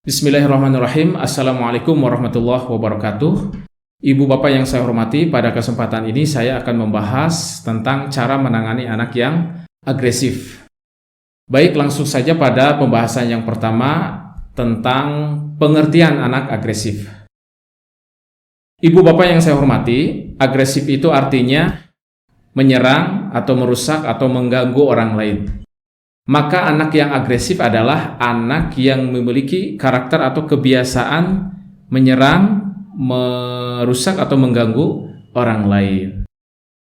Bismillahirrahmanirrahim. Assalamualaikum warahmatullahi wabarakatuh. Ibu bapak yang saya hormati, pada kesempatan ini saya akan membahas tentang cara menangani anak yang agresif. Baik, langsung saja pada pembahasan yang pertama tentang pengertian anak agresif. Ibu bapak yang saya hormati, agresif itu artinya menyerang atau merusak atau mengganggu orang lain. Maka anak yang agresif adalah anak yang memiliki karakter atau kebiasaan menyerang, merusak atau mengganggu orang lain.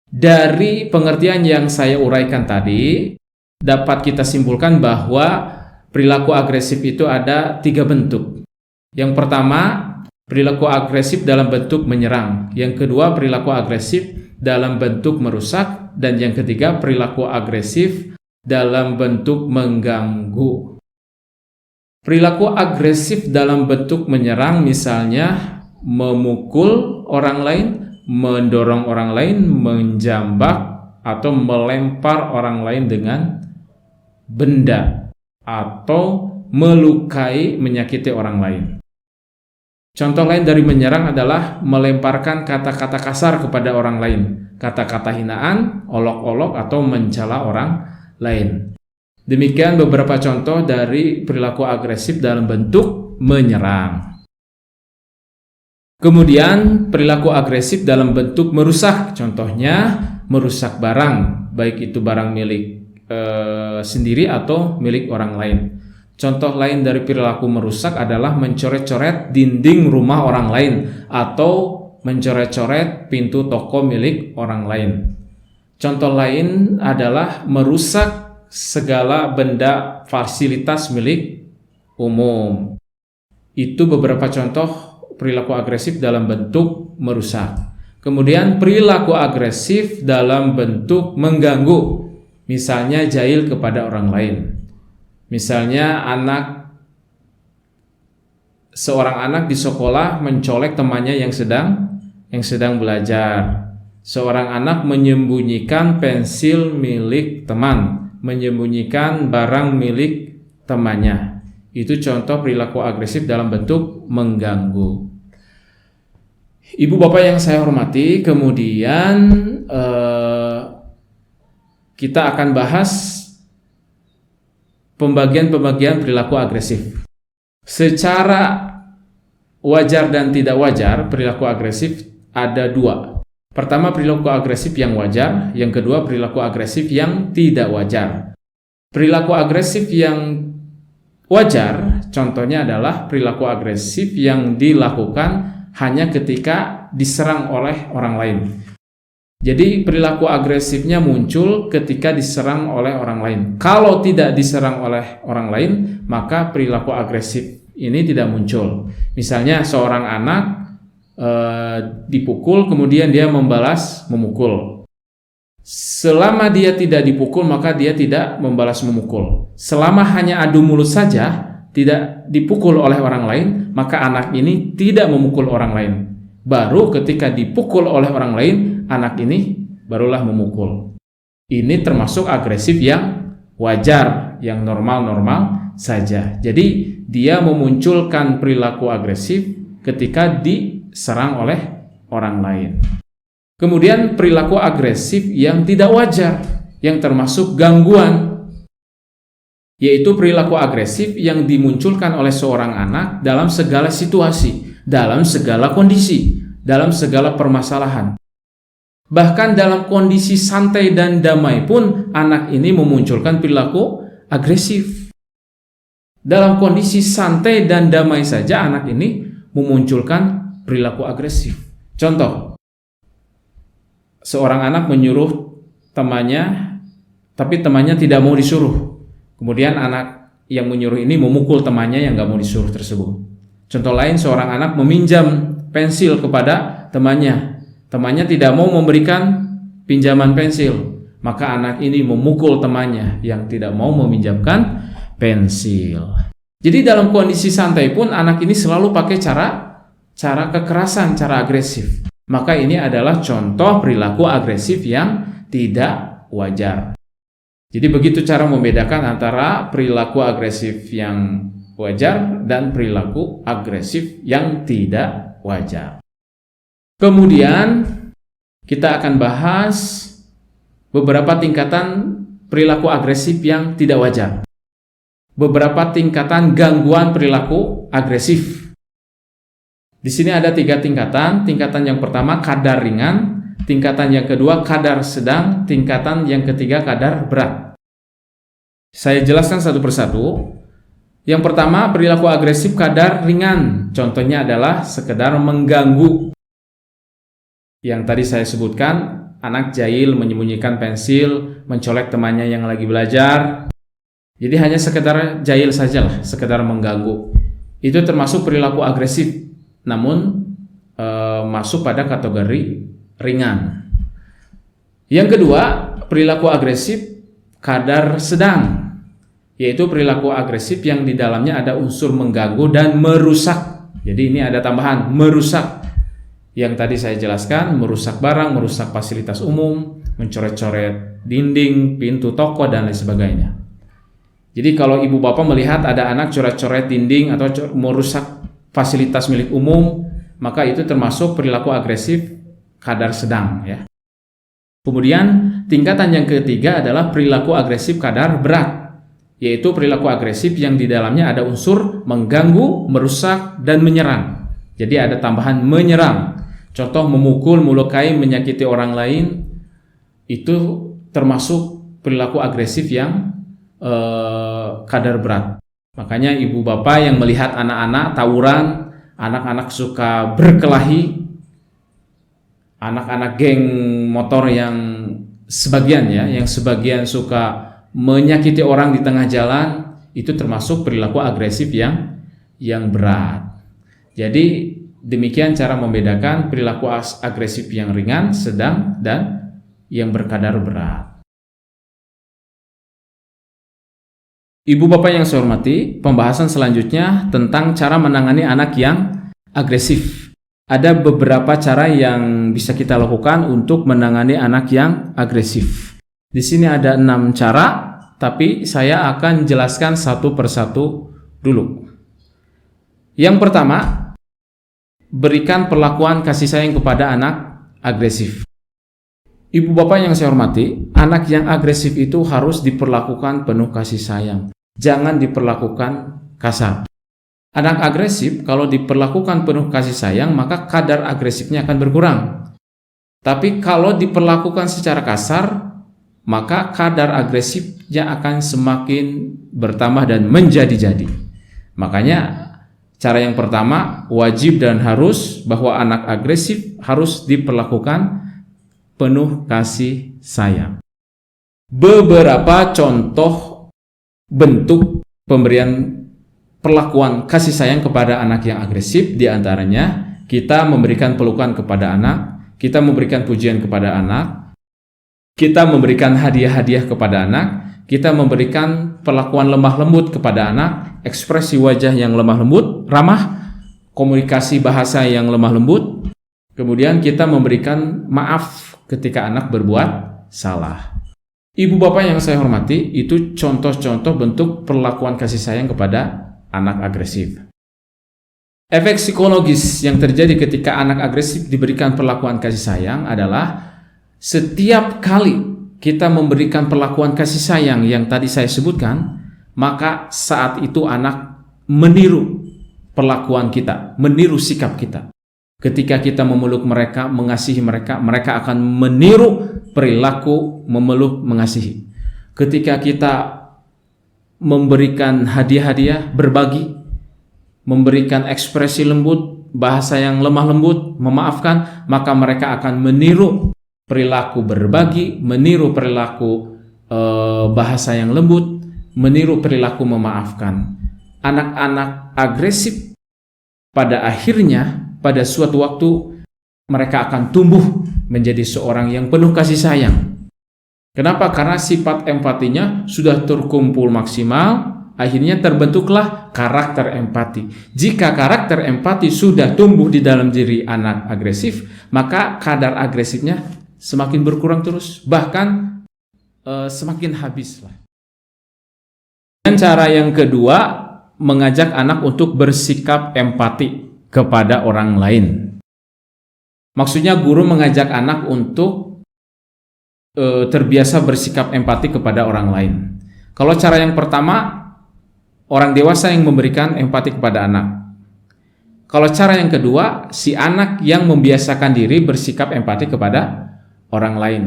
Dari pengertian yang saya uraikan tadi, dapat kita simpulkan bahwa perilaku agresif itu ada 3 bentuk. Yang pertama, perilaku agresif dalam bentuk menyerang. Yang kedua, perilaku agresif dalam bentuk merusak. Dan yang ketiga, perilaku agresif dalam bentuk mengganggu. Perilaku agresif dalam bentuk menyerang misalnya memukul orang lain, mendorong orang lain, menjambak atau melempar orang lain dengan benda atau melukai, menyakiti orang lain. Contoh lain dari menyerang adalah melemparkan kata-kata kasar kepada orang lain, kata-kata hinaan, olok-olok atau mencela orang lain. Demikian beberapa contoh dari perilaku agresif dalam bentuk menyerang. Kemudian perilaku agresif dalam bentuk merusak, contohnya merusak barang, baik itu barang milik sendiri atau milik orang lain. Contoh lain dari perilaku merusak adalah mencoret-coret dinding rumah orang lain atau mencoret-coret pintu toko milik orang lain. Contoh lain adalah merusak segala benda fasilitas milik umum. Itu beberapa contoh perilaku agresif dalam bentuk merusak. Kemudian perilaku agresif dalam bentuk mengganggu. Misalnya jahil kepada orang lain. Misalnya seorang anak di sekolah mencolek temannya yang sedang belajar. Seorang anak menyembunyikan pensil milik teman, menyembunyikan barang milik temannya. Itu contoh perilaku agresif dalam bentuk mengganggu. Ibu bapak yang saya hormati, kemudian kita akan bahas pembagian-pembagian perilaku agresif. Secara wajar dan tidak wajar, perilaku agresif ada 2. Pertama, perilaku agresif yang wajar. Yang kedua, perilaku agresif yang tidak wajar. Perilaku agresif yang wajar, contohnya adalah perilaku agresif yang dilakukan hanya ketika diserang oleh orang lain. Jadi, perilaku agresifnya muncul ketika diserang oleh orang lain. Kalau tidak diserang oleh orang lain, maka perilaku agresif ini tidak muncul. Misalnya, seorang anak dipukul, kemudian dia membalas memukul. Selama dia tidak dipukul, maka dia tidak membalas memukul. Selama hanya adu mulut saja, tidak dipukul oleh orang lain, maka anak ini tidak memukul orang lain. Baru ketika dipukul oleh orang lain, anak ini barulah memukul. Ini termasuk agresif yang wajar, yang normal-normal saja. Jadi dia memunculkan perilaku agresif ketika diserang oleh orang lain. Kemudian perilaku agresif yang tidak wajar, yang termasuk gangguan, yaitu perilaku agresif yang dimunculkan oleh seorang anak dalam segala situasi, dalam segala kondisi, dalam segala permasalahan. Bahkan dalam kondisi santai dan damai pun anak ini memunculkan perilaku agresif. Dalam kondisi santai dan damai saja anak ini memunculkan perilaku agresif. Contoh, seorang anak menyuruh temannya, tapi temannya tidak mau disuruh. Kemudian anak yang menyuruh ini memukul temannya yang gak mau disuruh tersebut. Contoh lain, seorang anak meminjam pensil kepada temannya. Temannya tidak mau memberikan pinjaman pensil. Maka anak ini memukul temannya yang tidak mau meminjamkan pensil. Jadi dalam kondisi santai pun anak ini selalu pakai cara kekerasan, cara agresif. Maka ini adalah contoh perilaku agresif yang tidak wajar. Jadi begitu cara membedakan antara perilaku agresif yang wajar dan perilaku agresif yang tidak wajar. Kemudian kita akan bahas beberapa tingkatan perilaku agresif yang tidak wajar. Beberapa tingkatan gangguan perilaku agresif. Di sini ada 3 tingkatan. Tingkatan yang pertama kadar ringan, tingkatan yang kedua kadar sedang, tingkatan yang ketiga kadar berat. Saya jelaskan satu persatu. Yang pertama, perilaku agresif kadar ringan. Contohnya adalah sekedar mengganggu. Yang tadi saya sebutkan, anak jahil menyembunyikan pensil, mencolek temannya yang lagi belajar. Jadi hanya sekedar jahil sajalah, sekedar mengganggu. Itu termasuk perilaku agresif, namun masuk pada kategori ringan. Yang kedua, perilaku agresif kadar sedang, yaitu perilaku agresif yang di dalamnya ada unsur mengganggu dan merusak. Jadi ini ada tambahan, merusak. Yang tadi saya jelaskan, merusak barang, merusak fasilitas umum, mencoret-coret dinding, pintu toko, dan lain sebagainya. Jadi kalau ibu bapak melihat ada anak coret-coret dinding atau merusak fasilitas milik umum, maka itu termasuk perilaku agresif kadar sedang, ya. Kemudian tingkatan yang ketiga adalah perilaku agresif kadar berat, yaitu perilaku agresif yang di dalamnya ada unsur mengganggu, merusak, dan menyerang. Jadi ada tambahan menyerang. Contoh memukul, melukai, menyakiti orang lain, itu termasuk perilaku agresif yang kadar berat. Makanya ibu bapak yang melihat anak-anak tawuran, anak-anak suka berkelahi, anak-anak geng motor yang sebagian suka menyakiti orang di tengah jalan, itu termasuk perilaku agresif yang berat. Jadi demikian cara membedakan perilaku agresif yang ringan, sedang, dan yang berkadar berat. Ibu bapak yang saya hormati, pembahasan selanjutnya tentang cara menangani anak yang agresif. Ada beberapa cara yang bisa kita lakukan untuk menangani anak yang agresif. Di sini ada 6 cara, tapi saya akan jelaskan satu persatu dulu. Yang pertama, berikan perlakuan kasih sayang kepada anak agresif. Ibu bapak yang saya hormati, anak yang agresif itu harus diperlakukan penuh kasih sayang. Jangan diperlakukan kasar. Anak agresif kalau diperlakukan penuh kasih sayang, maka kadar agresifnya akan berkurang. Tapi kalau diperlakukan secara kasar, maka kadar agresifnya akan semakin bertambah dan menjadi-jadi. Makanya cara yang pertama, wajib dan harus bahwa anak agresif harus diperlakukan penuh kasih sayang. Beberapa contoh bentuk pemberian perlakuan kasih sayang kepada anak yang agresif, diantaranya kita memberikan pelukan kepada anak, kita memberikan pujian kepada anak, kita memberikan hadiah-hadiah kepada anak, kita memberikan perlakuan lemah lembut kepada anak, ekspresi wajah yang lemah lembut, ramah, komunikasi bahasa yang lemah lembut, kemudian kita memberikan maaf ketika anak berbuat salah. Ibu bapak yang saya hormati, itu contoh-contoh bentuk perlakuan kasih sayang kepada anak agresif. Efek psikologis yang terjadi ketika anak agresif diberikan perlakuan kasih sayang adalah setiap kali kita memberikan perlakuan kasih sayang yang tadi saya sebutkan, maka saat itu anak meniru perlakuan kita, meniru sikap kita. Ketika kita memeluk mereka, mengasihi mereka, mereka akan meniru perilaku memeluk, mengasihi. Ketika kita memberikan hadiah-hadiah, berbagi, memberikan ekspresi lembut, bahasa yang lemah lembut, memaafkan, maka mereka akan meniru perilaku berbagi, meniru perilaku bahasa yang lembut, meniru perilaku memaafkan. Anak-anak agresif pada akhirnya pada suatu waktu mereka akan tumbuh menjadi seorang yang penuh kasih sayang. Kenapa? Karena sifat empatinya sudah terkumpul maksimal, akhirnya terbentuklah karakter empati. Jika karakter empati sudah tumbuh di dalam diri anak agresif, maka kadar agresifnya semakin berkurang terus, bahkan semakin habislah. Dan cara yang kedua, mengajak anak untuk bersikap empati kepada orang lain. Maksudnya guru mengajak anak untuk terbiasa bersikap empati kepada orang lain. Kalau cara yang pertama, orang dewasa yang memberikan empati kepada anak. Kalau cara yang kedua, si anak yang membiasakan diri bersikap empati kepada orang lain.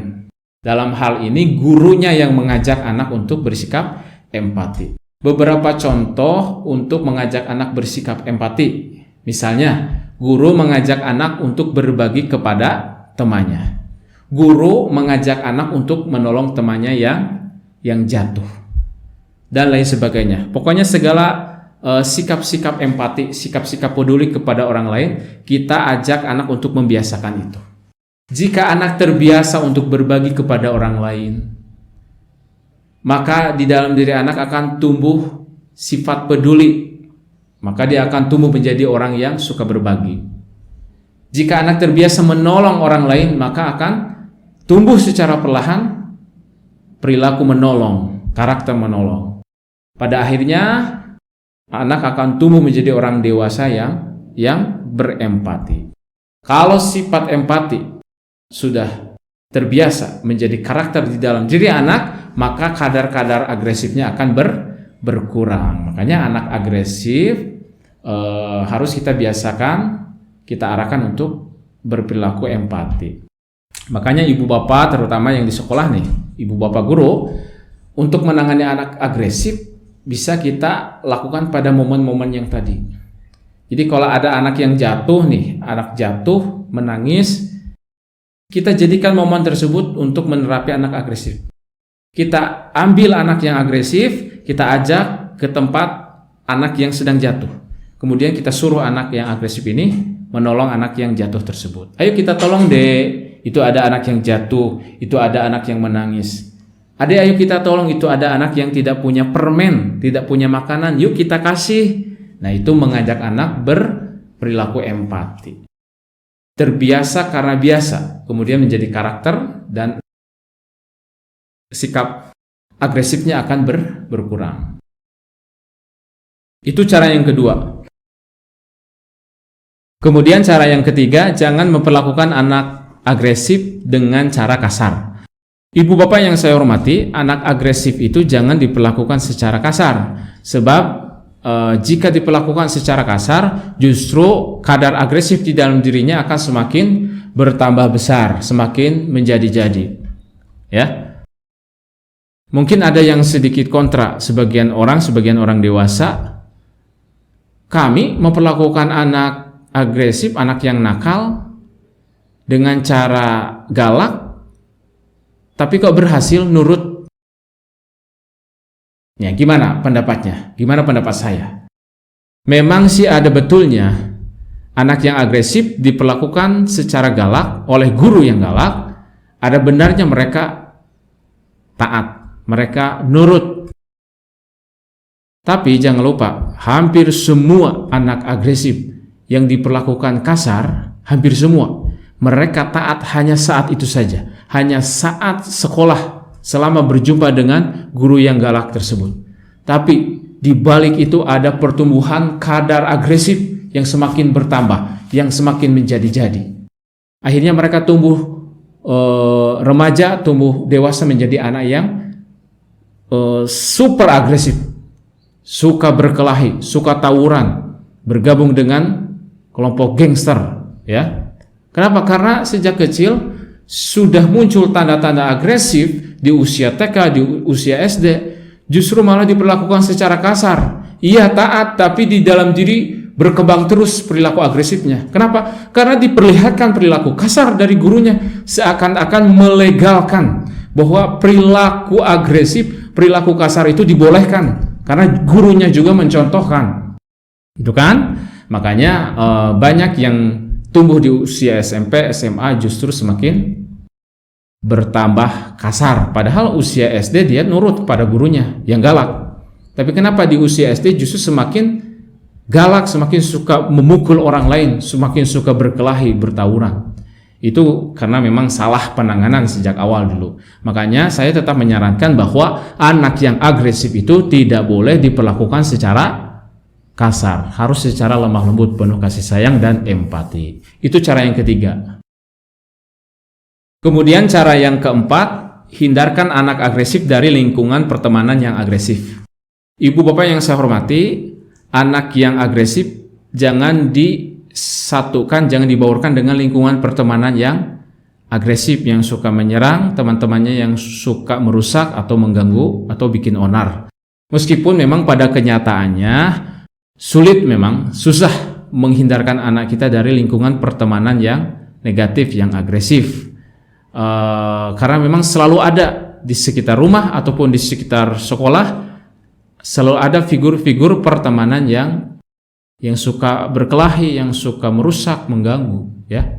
Dalam hal ini, gurunya yang mengajak anak untuk bersikap empati. Beberapa contoh untuk mengajak anak bersikap empati. Misalnya, guru mengajak anak untuk berbagi kepada temannya. Guru mengajak anak untuk menolong temannya yang jatuh, dan lain sebagainya. Pokoknya segala sikap-sikap empati, sikap-sikap peduli kepada orang lain, kita ajak anak untuk membiasakan itu. Jika anak terbiasa untuk berbagi kepada orang lain, maka di dalam diri anak akan tumbuh sifat peduli. Maka dia akan tumbuh menjadi orang yang suka berbagi. Jika anak terbiasa menolong orang lain, maka akan tumbuh secara perlahan perilaku menolong, karakter menolong. Pada akhirnya anak akan tumbuh menjadi orang dewasa yang berempati. Kalau sifat empati sudah terbiasa menjadi karakter di dalam diri anak, maka kadar-kadar agresifnya akan berkurang. Makanya anak agresif harus kita biasakan, kita arahkan untuk berperilaku empati. Makanya ibu bapak, terutama yang di sekolah nih, ibu bapak guru, untuk menangani anak agresif bisa kita lakukan pada momen-momen yang tadi. Jadi kalau ada anak yang jatuh nih, anak jatuh, menangis, kita jadikan momen tersebut untuk menerapi anak agresif. Kita ambil anak yang agresif, kita ajak ke tempat anak yang sedang jatuh. Kemudian kita suruh anak yang agresif ini menolong anak yang jatuh tersebut. Ayo kita tolong dek, itu ada anak yang jatuh, itu ada anak yang menangis. Adek, ayo kita tolong, itu ada anak yang tidak punya permen, tidak punya makanan, yuk kita kasih. Nah, itu mengajak anak berperilaku empati. Terbiasa karena biasa, kemudian menjadi karakter dan sikap agresifnya akan berkurang. Itu cara yang kedua. Kemudian cara yang ketiga, jangan memperlakukan anak agresif dengan cara kasar. Ibu bapak yang saya hormati, anak agresif itu jangan diperlakukan secara kasar. Sebab jika diperlakukan secara kasar, justru kadar agresif di dalam dirinya akan semakin bertambah besar, semakin menjadi-jadi. Ya. Mungkin ada yang sedikit kontra, sebagian orang dewasa, kami memperlakukan anak agresif, anak yang nakal dengan cara galak, tapi kok berhasil nurut. Ya, gimana pendapatnya? Gimana pendapat saya? Memang sih ada betulnya anak yang agresif diperlakukan secara galak oleh guru yang galak, ada benarnya mereka taat, mereka nurut. Tapi jangan lupa, hampir semua anak agresif yang diperlakukan kasar, hampir semua mereka taat hanya saat itu saja, hanya saat sekolah, selama berjumpa dengan guru yang galak tersebut. Tapi di balik itu ada pertumbuhan kadar agresif yang semakin bertambah, yang semakin menjadi-jadi. Akhirnya mereka tumbuh remaja, tumbuh dewasa menjadi anak yang super agresif, suka berkelahi, suka tawuran, bergabung dengan kelompok gangster, ya. Kenapa? Karena sejak kecil sudah muncul tanda-tanda agresif di usia TK, di usia SD, justru malah diperlakukan secara kasar. Iya taat, tapi di dalam diri berkembang terus perilaku agresifnya. Kenapa? Karena diperlihatkan perilaku kasar dari gurunya, seakan-akan melegalkan bahwa perilaku agresif, perilaku kasar itu dibolehkan, karena gurunya juga mencontohkan. Itu kan? Makanya banyak yang tumbuh di usia SMP, SMA justru semakin bertambah kasar. Padahal usia SD dia nurut pada gurunya yang galak. Tapi kenapa di usia SD justru semakin galak, semakin suka memukul orang lain, semakin suka berkelahi, bertawuran? Itu karena memang salah penanganan sejak awal dulu. Makanya saya tetap menyarankan bahwa anak yang agresif itu tidak boleh diperlakukan secara kasar, harus secara lemah lembut, penuh kasih sayang dan empati. Itu cara yang ketiga. Kemudian cara yang keempat, hindarkan anak agresif dari lingkungan pertemanan yang agresif. Ibu bapak yang saya hormati, anak yang agresif jangan disatukan, jangan dibaurkan dengan lingkungan pertemanan yang agresif, yang suka menyerang teman-temannya, yang suka merusak atau mengganggu atau bikin onar. Meskipun memang pada kenyataannya sulit, memang susah menghindarkan anak kita dari lingkungan pertemanan yang negatif, yang agresif. Karena memang selalu ada di sekitar rumah ataupun di sekitar sekolah, selalu ada figur-figur pertemanan yang suka berkelahi, yang suka merusak, mengganggu, ya.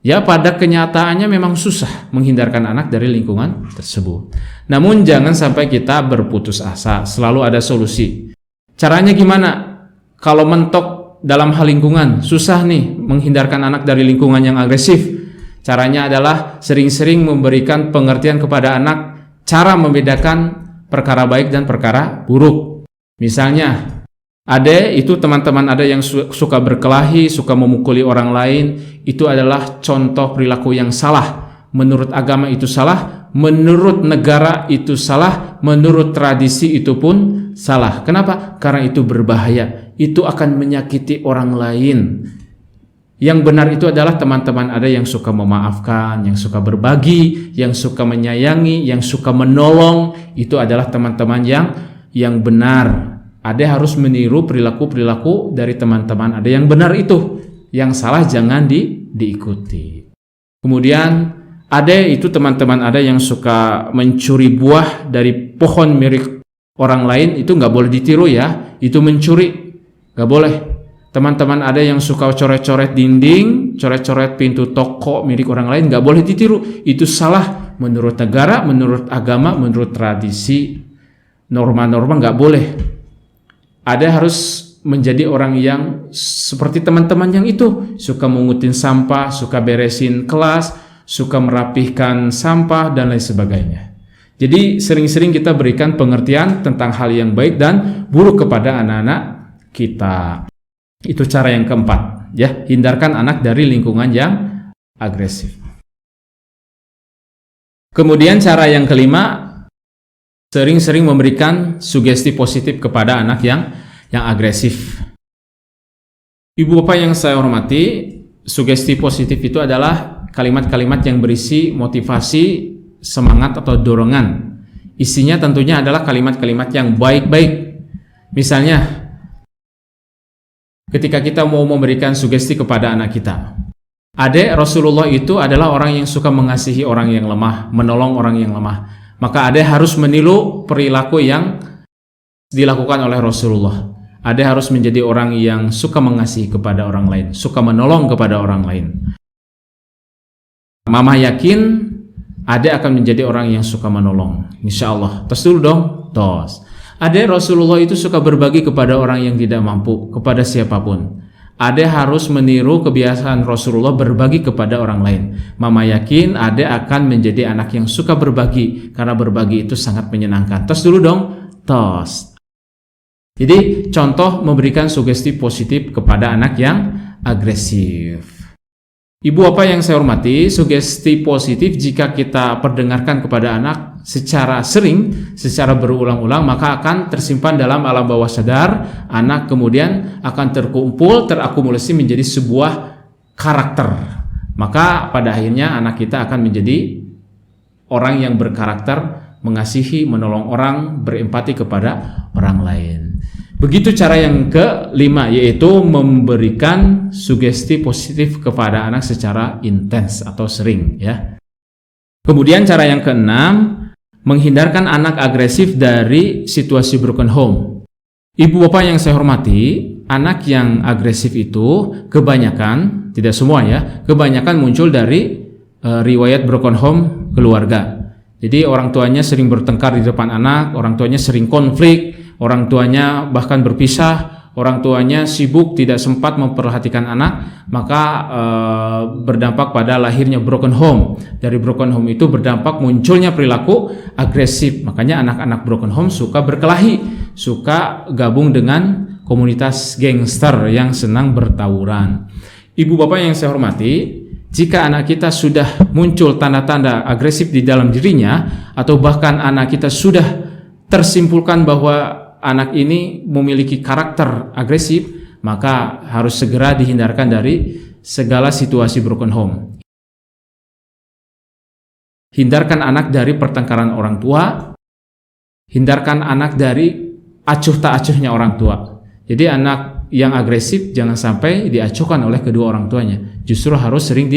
Ya, pada kenyataannya memang susah menghindarkan anak dari lingkungan tersebut. Namun jangan sampai kita berputus asa, selalu ada solusi. Caranya gimana? Kalau mentok dalam hal lingkungan, susah nih menghindarkan anak dari lingkungan yang agresif. Caranya adalah sering-sering memberikan pengertian kepada anak, cara membedakan perkara baik dan perkara buruk. Misalnya, itu teman-teman ada yang suka berkelahi, suka memukuli orang lain, itu adalah contoh perilaku yang salah. Menurut agama itu salah, menurut negara itu salah, menurut tradisi itu pun salah. Kenapa? Karena itu berbahaya, itu akan menyakiti orang lain. Yang benar itu adalah teman-teman ada yang suka memaafkan, yang suka berbagi, yang suka menyayangi, yang suka menolong, itu adalah teman-teman yang benar. Ada harus meniru perilaku-perilaku dari teman-teman ada yang benar itu, yang salah jangan diikuti. Kemudian ada itu teman-teman ada yang suka mencuri buah dari pohon milik orang lain, itu nggak boleh ditiru ya, itu mencuri, nggak boleh. Teman-teman ada yang suka coret-coret dinding, coret-coret pintu toko milik orang lain, nggak boleh ditiru, itu salah menurut negara, menurut agama, menurut tradisi, norma-norma nggak boleh. Ada harus menjadi orang yang seperti teman-teman yang itu, suka mengutin sampah, suka beresin kelas, suka merapihkan sampah dan lain sebagainya. Jadi sering-sering kita berikan pengertian tentang hal yang baik dan buruk kepada anak-anak kita. Itu cara yang keempat, ya, hindarkan anak dari lingkungan yang agresif. Kemudian cara yang kelima, sering-sering memberikan sugesti positif kepada anak yang agresif. Ibu bapak yang saya hormati, sugesti positif itu adalah kalimat-kalimat yang berisi motivasi, semangat atau dorongan. Isinya tentunya adalah kalimat-kalimat yang baik-baik. Misalnya, ketika kita mau memberikan sugesti kepada anak kita, Rasulullah itu adalah orang yang suka mengasihi orang yang lemah, menolong orang yang lemah. Maka harus meniru perilaku yang dilakukan oleh Rasulullah. Harus menjadi orang yang suka mengasihi kepada orang lain, suka menolong kepada orang lain. Mama yakin akan menjadi orang yang suka menolong, insya Allah. Tos dulu dong, tos. Rasulullah itu suka berbagi kepada orang yang tidak mampu, kepada siapapun. Harus meniru kebiasaan Rasulullah berbagi kepada orang lain. Mama yakin akan menjadi anak yang suka berbagi, karena berbagi itu sangat menyenangkan. Tos dulu dong, tos. Jadi contoh memberikan sugesti positif kepada anak yang agresif. Ibu bapak yang saya hormati, sugesti positif jika kita perdengarkan kepada anak secara sering, secara berulang-ulang, maka akan tersimpan dalam alam bawah sadar. Anak kemudian akan terakumulasi menjadi sebuah karakter. Maka pada akhirnya anak kita akan menjadi orang yang berkarakter, mengasihi, menolong orang, berempati kepada orang lain. Begitu cara yang kelima, yaitu memberikan sugesti positif kepada anak secara intens atau sering, ya. Kemudian cara yang keenam, menghindarkan anak agresif dari situasi broken home. Ibu bapak yang saya hormati, anak yang agresif itu kebanyakan, tidak semua ya, kebanyakan muncul dari riwayat broken home keluarga. Jadi orang tuanya sering bertengkar di depan anak, orang tuanya sering konflik, orang tuanya bahkan berpisah, orang tuanya sibuk tidak sempat memperhatikan anak, maka berdampak pada lahirnya broken home. Dari broken home itu berdampak munculnya perilaku agresif. Makanya anak-anak broken home suka berkelahi, suka gabung dengan komunitas gangster yang senang bertawuran. Ibu bapak yang saya hormati, jika anak kita sudah muncul tanda-tanda agresif di dalam dirinya, atau bahkan anak kita sudah tersimpulkan bahwa anak ini memiliki karakter agresif, maka harus segera dihindarkan dari segala situasi broken home. Hindarkan anak dari pertengkaran orang tua, hindarkan anak dari acuh tak acuhnya orang tua. Jadi anak yang agresif jangan sampai diacuhkan oleh kedua orang tuanya, justru harus sering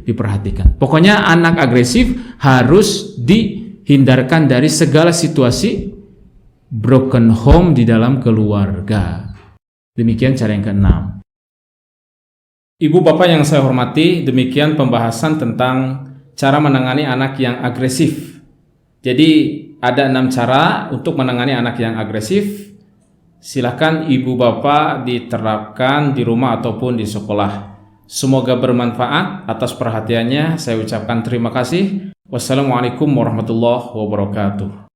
diperhatikan. Pokoknya anak agresif harus dihindarkan dari segala situasi broken home di dalam keluarga. Demikian cara yang keenam. Ibu bapak yang saya hormati, demikian pembahasan tentang cara menangani anak yang agresif. Jadi ada 6 cara untuk menangani anak yang agresif. Silakan ibu bapak diterapkan di rumah ataupun di sekolah. Semoga bermanfaat. Atas perhatiannya saya ucapkan terima kasih. Wassalamualaikum warahmatullahi wabarakatuh.